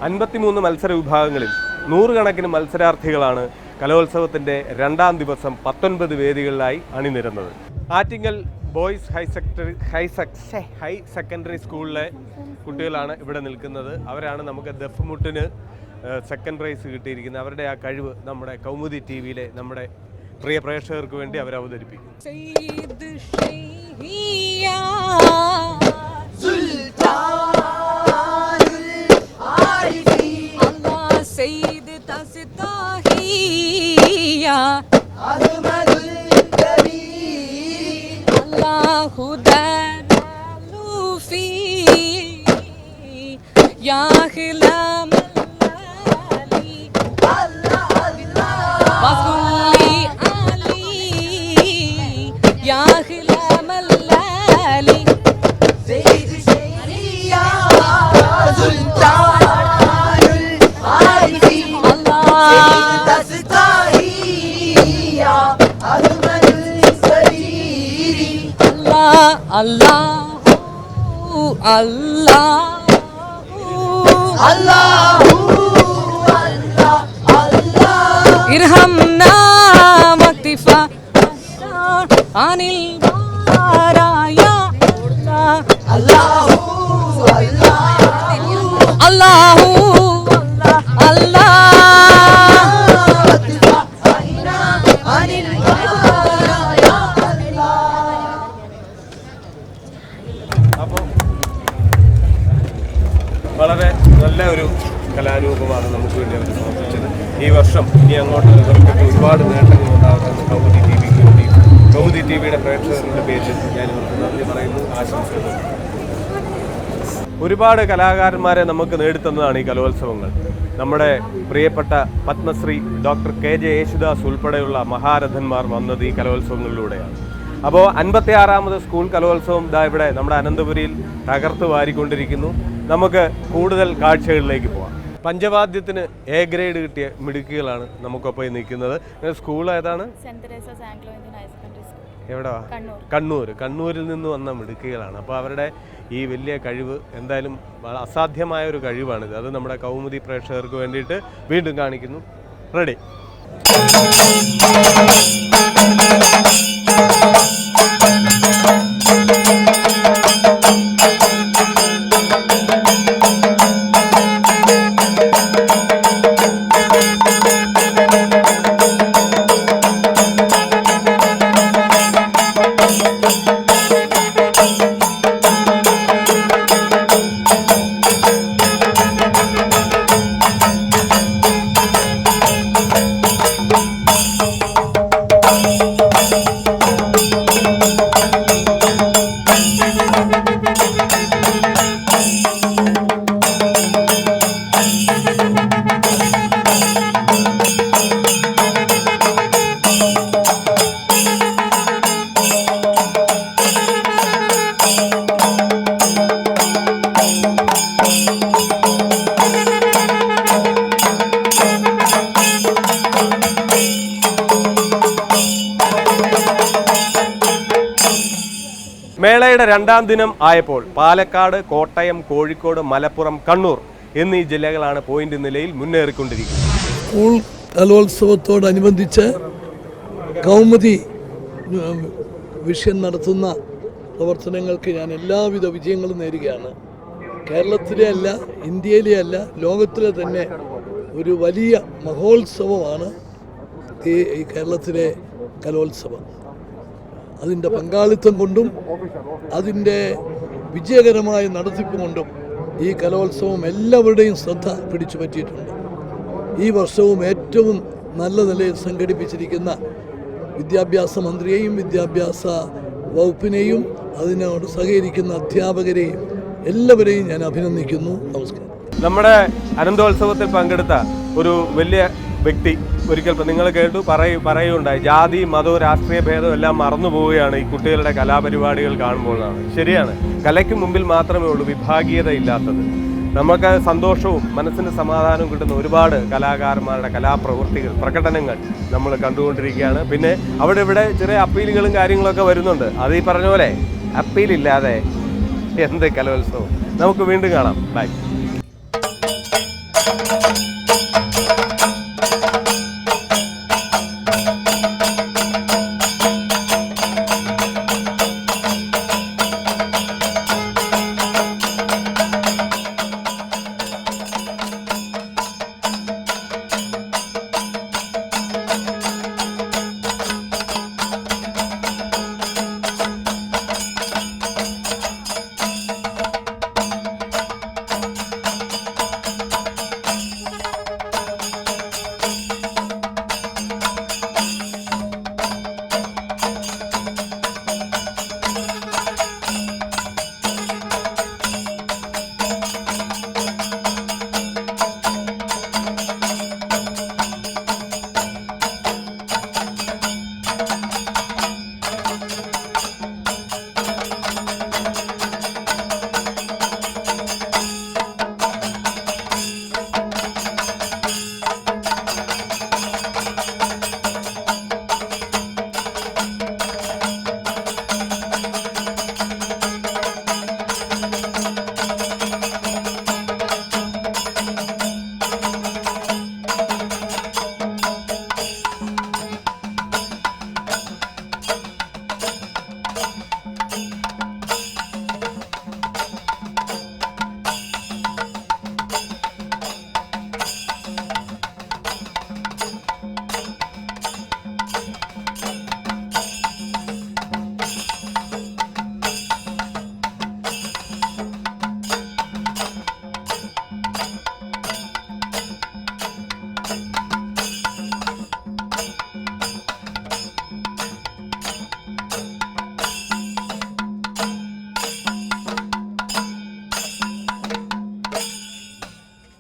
53 മത്സര വിഭാഗങ്ങളിൽ 100 കണക്കിന് മത്സരാർത്ഥികളാണ് കലോത്സവത്തിൻ്റെ രണ്ടാം ദിവസം 19 വേദികളിലായി അണിനിരന്നത്. ആറ്റിങ്ങൽ ബോയ്സ് ഹൈ സെക്കൻഡറി സ്കൂളിലെ കുട്ടികളാണ് ഇവിടെ നിൽക്കുന്നത്. അവരാണ് നമുക്ക് ദഫ്മുട്ടിന് സെക്കൻഡ് പ്രൈസ് കിട്ടിയിരിക്കുന്നത്. അവരുടെ ആ കഴിവ് നമ്മുടെ കൗമുദി ടി-വിയിലെ നമ്മുടെ പ്രിയ പ്രേക്ഷകർക്ക് വേണ്ടി അവർ അവതരിപ്പിക്കും. ഇർഹംനാ വഖ്തിഫ അനിൽ ബാരായ അല്ലാഹു അല്ലാഹു അല്ലാഹ് വളരെ നല്ല ഒരു കലാരൂപമാണ് നമുക്ക് വേണ്ടി അവർ സമർപ്പിച്ചത്. ഈ വർഷം ഇനി അങ്ങോട്ട് ഇവർക്കൊക്കെ ഒരുപാട് നേട്ടങ്ങൾ ഉണ്ടാകുന്ന കൗമുദി ടി-വിക്ക് വേണ്ടി കൗമുദി ടി-വിയുടെ പ്രേക്ഷകരുടെ പേരിൽ ഞാൻ ഇവർക്ക് നന്ദി പറയുന്നു, ആശംസിക്കുന്നു. ഒരുപാട് കലാകാരന്മാരെ നമുക്ക് നേടിത്തന്നതാണ് ഈ കലോത്സവങ്ങൾ. നമ്മുടെ പ്രിയപ്പെട്ട പത്മശ്രീ ഡോക്ടർ KJ യേശുദാസ് ഉൾപ്പെടെയുള്ള മഹാരഥന്മാർ വന്നത് ഈ കലോത്സവങ്ങളിലൂടെയാണ്. അപ്പോൾ 56ാമത് സ്കൂൾ കലോത്സവം ഇവിടെ നമ്മുടെ അനന്തപുരിയിൽ തകർത്ത് വാരിക്കൊണ്ടിരിക്കുന്നു. നമുക്ക് കൂടുതൽ കാഴ്ചകളിലേക്ക് പോകാം. പഞ്ചവാദ്യത്തിന് A ഗ്രേഡ് കിട്ടിയ മിടുക്കികളാണ് നമുക്കൊപ്പം നിൽക്കുന്നത്. സ്കൂൾ ഏതാണ്? എവിടെയാ? കണ്ണൂരിൽ നിന്ന് വന്ന മിടുക്കികളാണ്. അപ്പോൾ അവരുടെ ഈ വലിയ കഴിവ് എന്തായാലും അസാധ്യമായ ഒരു കഴിവാണിത്. അത് നമ്മുടെ കൗമുദി പ്രേക്ഷകർക്ക് വേണ്ടിയിട്ട് വീണ്ടും കാണിക്കുന്നു. റെഡി? മേളയുടെ രണ്ടാം ദിനം ആയപ്പോൾ പാലക്കാട്, കോട്ടയം, കോഴിക്കോട്, മലപ്പുറം, കണ്ണൂർ എന്നീ ജില്ലകളാണ് പോയിന്റ് നിലയിൽ മുന്നേറിക്കൊണ്ടിരിക്കുന്നത്. സ്കൂൾ കലോത്സവത്തോടനുബന്ധിച്ച് കൗമുദി വിഷയം നടത്തുന്ന പ്രവർത്തനങ്ങൾക്ക് ഞാൻ എല്ലാവിധ വിജയങ്ങളും നേരുകയാണ്. കേരളത്തിലെ അല്ല, ഇന്ത്യയിലെ അല്ല, ലോകത്തിലെ തന്നെ ഒരു വലിയ മഹോത്സവമാണ് ഈ കേരളത്തിലെ കലോത്സവം. അതിൻ്റെ പങ്കാളിത്തം കൊണ്ടും അതിൻ്റെ വിജയകരമായ നടത്തിപ്പ് കൊണ്ടും ഈ കലോത്സവം എല്ലാവരുടെയും ശ്രദ്ധ പിടിച്ചു പറ്റിയിട്ടുണ്ട്. ഈ വർഷവും ഏറ്റവും നല്ല നിലയിൽ സംഘടിപ്പിച്ചിരിക്കുന്ന വിദ്യാഭ്യാസ മന്ത്രിയെയും വിദ്യാഭ്യാസ വകുപ്പിനെയും അതിനോട് സഹകരിക്കുന്ന അധ്യാപകരെയും എല്ലാവരെയും ഞാൻ അഭിനന്ദിക്കുന്നു. നമസ്കാരം. നമ്മുടെ അനന്തോത്സവത്തിൽ പങ്കെടുത്ത ഒരു വലിയ വ്യക്തി ഒരിക്കൽ നിങ്ങൾ കേട്ടു പറയുകയുണ്ടായി, ജാതി മതവും രാഷ്ട്രീയ ഭേദവും എല്ലാം മറന്നു പോവുകയാണ് ഈ കുട്ടികളുടെ കലാപരിപാടികൾ കാണുമ്പോഴാണ്. ശരിയാണ്, കലയ്ക്ക് മുമ്പിൽ മാത്രമേ ഉള്ളൂ വിഭാഗീയത ഇല്ലാത്തത്. നമുക്ക് സന്തോഷവും മനസ്സിന് സമാധാനവും കിട്ടുന്ന ഒരുപാട് കലാകാരന്മാരുടെ കലാപ്രവൃത്തികൾ, പ്രകടനങ്ങൾ നമ്മൾ കണ്ടുകൊണ്ടിരിക്കുകയാണ്. പിന്നെ അവിടെ ഇവിടെ ചെറിയ അപ്പീലുകളും കാര്യങ്ങളൊക്കെ വരുന്നുണ്ട്. അത് ഈ പറഞ്ഞ പോലെ അപ്പീലില്ലാതെ എന്ത് കലോത്സവം. നമുക്ക് വീണ്ടും കാണാം. ബൈ.